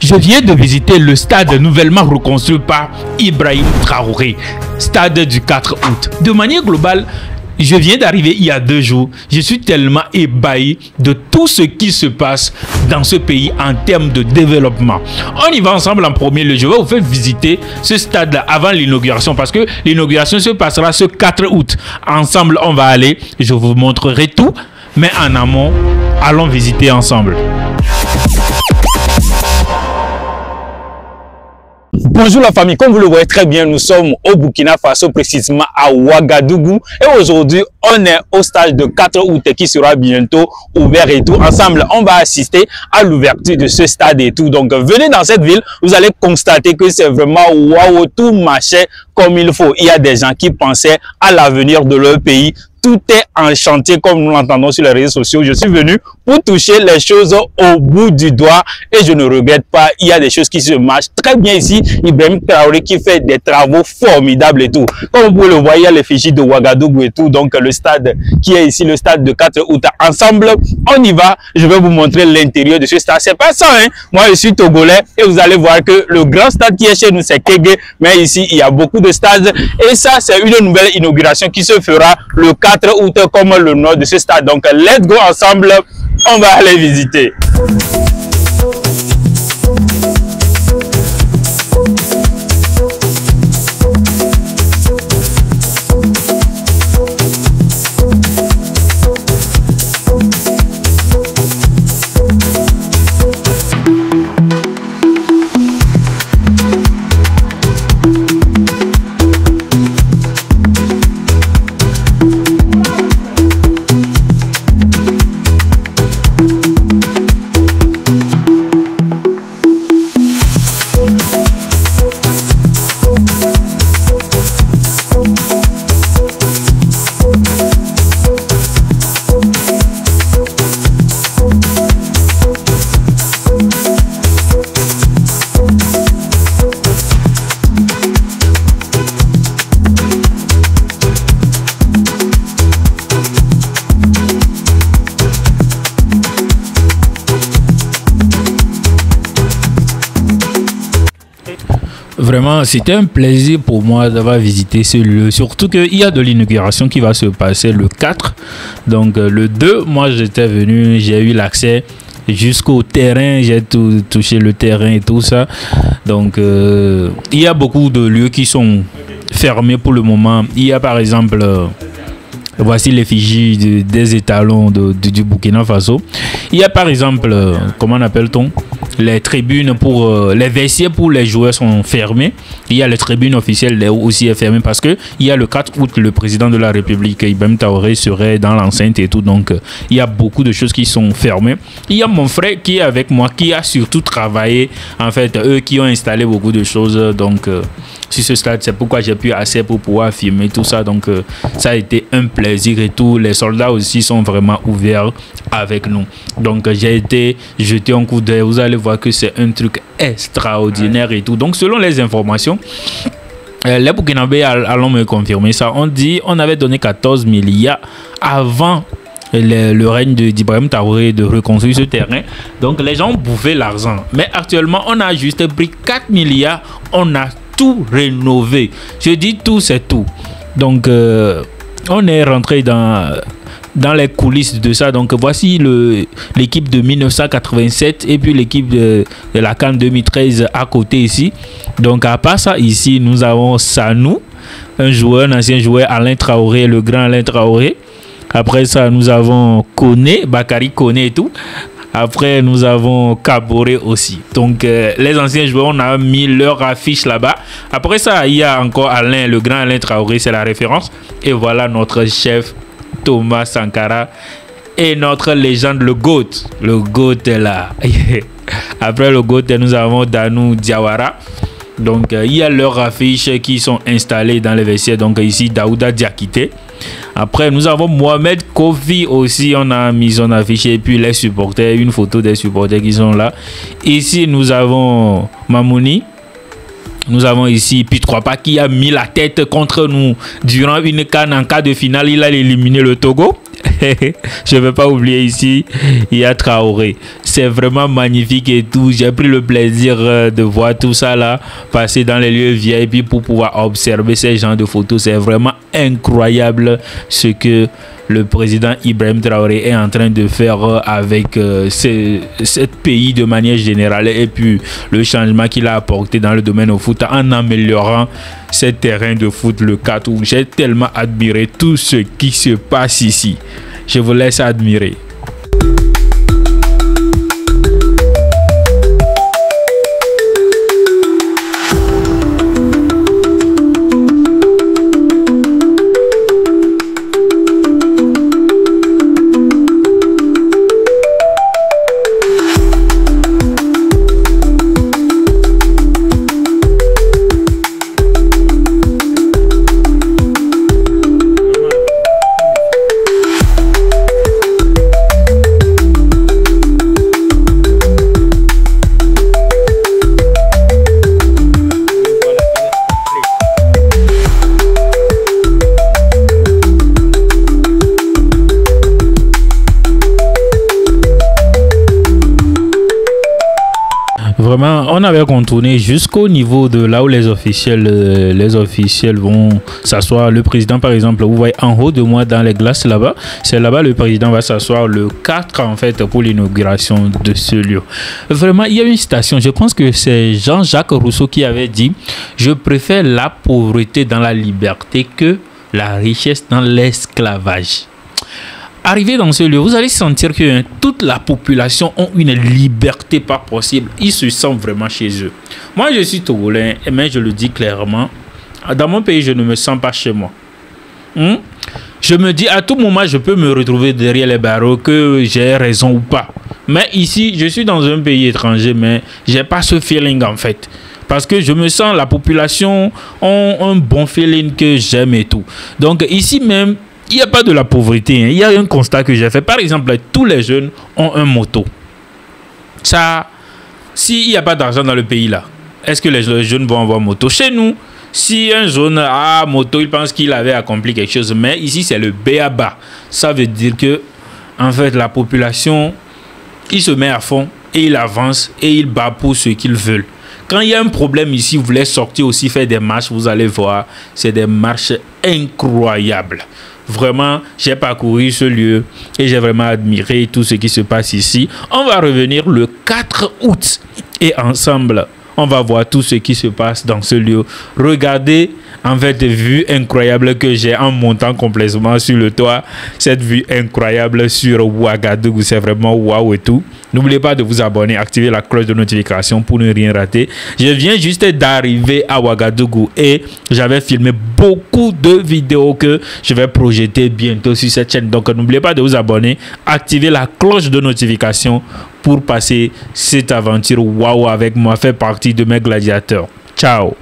Je viens de visiter le stade nouvellement reconstruit par Ibrahim Traoré, stade du 4 août. De manière globale, je viens d'arriver il y a 2 jours. Je suis tellement ébahi de tout ce qui se passe dans ce pays en termes de développement. On y va ensemble en premier lieu. Je vais vous faire visiter ce stade-là avant l'inauguration parce que l'inauguration se passera ce 4 août. Ensemble, on va aller. Je vous montrerai tout. Mais en amont, allons visiter ensemble. Bonjour la famille, comme vous le voyez très bien, nous sommes au Burkina Faso, précisément à Ouagadougou. Et aujourd'hui, on est au stade de 4 août qui sera bientôt ouvert et tout. Ensemble, on va assister à l'ouverture de ce stade et tout. Donc, venez dans cette ville, vous allez constater que c'est vraiment waouh, tout marchait comme il faut. Il y a des gens qui pensaient à l'avenir de leur pays. Tout est en chantier comme nous l'entendons sur les réseaux sociaux. Je suis venu pour toucher les choses au bout du doigt et je ne regrette pas. Il y a des choses qui se marchent très bien ici. Ibrahim Traoré qui fait des travaux formidables et tout. Comme vous pouvez le voir, il y a l'effigie de Ouagadougou et tout. Donc le stade qui est ici, le stade de 4 août. Ensemble, on y va. Je vais vous montrer l'intérieur de ce stade. C'est pas ça, hein. Moi, je suis togolais et vous allez voir que le grand stade qui est chez nous, c'est Kégué. Mais ici, il y a beaucoup de stades. Et ça, c'est une nouvelle inauguration qui se fera le 4 août comme le nom de ce stade. Donc, let's go ensemble, on va aller visiter. Vraiment, c'était un plaisir pour moi d'avoir visité ce lieu. Surtout qu'il y a de l'inauguration qui va se passer le 4. Donc le 2, moi j'étais venu, j'ai eu l'accès jusqu'au terrain, j'ai touché le terrain et tout ça. Donc il y a beaucoup de lieux qui sont fermés pour le moment. Il y a par exemple... voici l'effigie des étalons du Burkina Faso. Il y a par exemple, comment appelle-t-on, les tribunes pour les vestiaires pour les joueurs sont fermés. Il y a les tribunes officielles aussi est fermées parce que il y a le 4 août, le président de la République, Ibrahim Traoré, serait dans l'enceinte et tout. Donc, il y a beaucoup de choses qui sont fermées. Il y a mon frère qui est avec moi, qui a surtout travaillé. En fait, eux qui ont installé beaucoup de choses. Donc, sur ce stade, c'est pourquoi j'ai pu assez pour pouvoir filmer tout ça. Donc, ça a été un plaisir et tout. Les soldats aussi sont vraiment ouverts avec nous. Donc, j'ai été jeté un coup d'œil. Vous allez voir que c'est un truc extraordinaire et tout. Donc, selon les informations, les Burkinabés allons me confirmer ça. On avait donné 14 milliards avant le règne d'Ibrahim Traoré de reconstruire ce terrain. Donc, les gens bouffaient l'argent. Mais actuellement, on a juste pris 4 milliards. On a tout rénové. Je dis tout, c'est tout. Donc, on est rentré dans les coulisses de ça. Donc, voici l'équipe de 1987 et puis l'équipe de la CAN 2013 à côté ici. Donc, à part ça, ici, nous avons Sanou, un ancien joueur, Alain Traoré, le grand Alain Traoré. Après ça, nous avons Koné, Bakary Koné et tout. Après, nous avons Kaboré aussi. Donc, les anciens joueurs, on a mis leur affiche là-bas. Après ça, il y a encore Alain, le grand Alain Traoré, c'est la référence. Et voilà notre chef Thomas Sankara et notre légende, le GOAT. Le GOAT est là. Après le GOAT, nous avons Danou Diawara. Donc, il y a leurs affiches qui sont installées dans les vestiaires. Donc, ici, Daouda Diakité. Après, nous avons Mohamed Kofi aussi. On a mis son affiche. Et puis, les supporters. Une photo des supporters qui sont là. Ici, nous avons Mamouni. Nous avons ici Pitroapa qui a mis la tête contre nous durant une CAN en cas de finale. Il a éliminé le Togo. Je ne vais pas oublier ici, il y a Traoré. C'est vraiment magnifique et tout. J'ai pris le plaisir de voir tout ça là passer dans les lieux VIP pour pouvoir observer ces genres de photos. C'est vraiment incroyable ce que le président Ibrahim Traoré est en train de faire avec ce pays de manière générale, et puis le changement qu'il a apporté dans le domaine au foot en améliorant ces terrains de foot, le 4, où j'ai tellement admiré tout ce qui se passe ici. Je vous laisse admirer. Vraiment, on avait contourné jusqu'au niveau de là où les officiels vont s'asseoir. Le président, par exemple, vous voyez en haut de moi dans les glaces là-bas, c'est là-bas le président va s'asseoir le 4 en fait pour l'inauguration de ce lieu. Vraiment, il y a une citation, je pense que c'est Jean-Jacques Rousseau qui avait dit « Je préfère la pauvreté dans la liberté que la richesse dans l'esclavage ». Arrivé dans ce lieu, vous allez sentir que toute la population a une liberté pas possible. Ils se sentent vraiment chez eux. Moi, je suis togolais, mais je le dis clairement, dans mon pays, je ne me sens pas chez moi. Je me dis, à tout moment, je peux me retrouver derrière les barreaux, que j'ai raison ou pas. Mais ici, je suis dans un pays étranger, mais j'ai pas ce feeling en fait. Parce que je me sens, la population a un bon feeling que j'aime et tout. Donc ici même, il n'y a pas de la pauvreté. Il y a un constat que j'ai fait. Par exemple, tous les jeunes ont un moto. Ça, s'il n'y a pas d'argent dans le pays là, est-ce que les jeunes vont avoir moto? Chez nous, si un jeune a moto, il pense qu'il avait accompli quelque chose. Mais ici, c'est le b.a.-ba. Ça veut dire que, en fait, la population, il se met à fond et il avance et il bat pour ce qu'ils veulent. Quand il y a un problème ici, vous voulez sortir aussi faire des marches, vous allez voir, c'est des marches incroyables. Vraiment, j'ai parcouru ce lieu et j'ai vraiment admiré tout ce qui se passe ici. On va revenir le 4 août et ensemble, on va voir tout ce qui se passe dans ce lieu. Regardez, en fait, vue incroyable que j'ai en montant complètement sur le toit. Cette vue incroyable sur Ouagadougou, c'est vraiment waouh et tout. N'oubliez pas de vous abonner, activer la cloche de notification pour ne rien rater. Je viens juste d'arriver à Ouagadougou et j'avais filmé beaucoup de vidéos que je vais projeter bientôt sur cette chaîne. Donc n'oubliez pas de vous abonner, activer la cloche de notification pour passer cette aventure waouh avec moi, faire partie de mes gladiateurs. Ciao.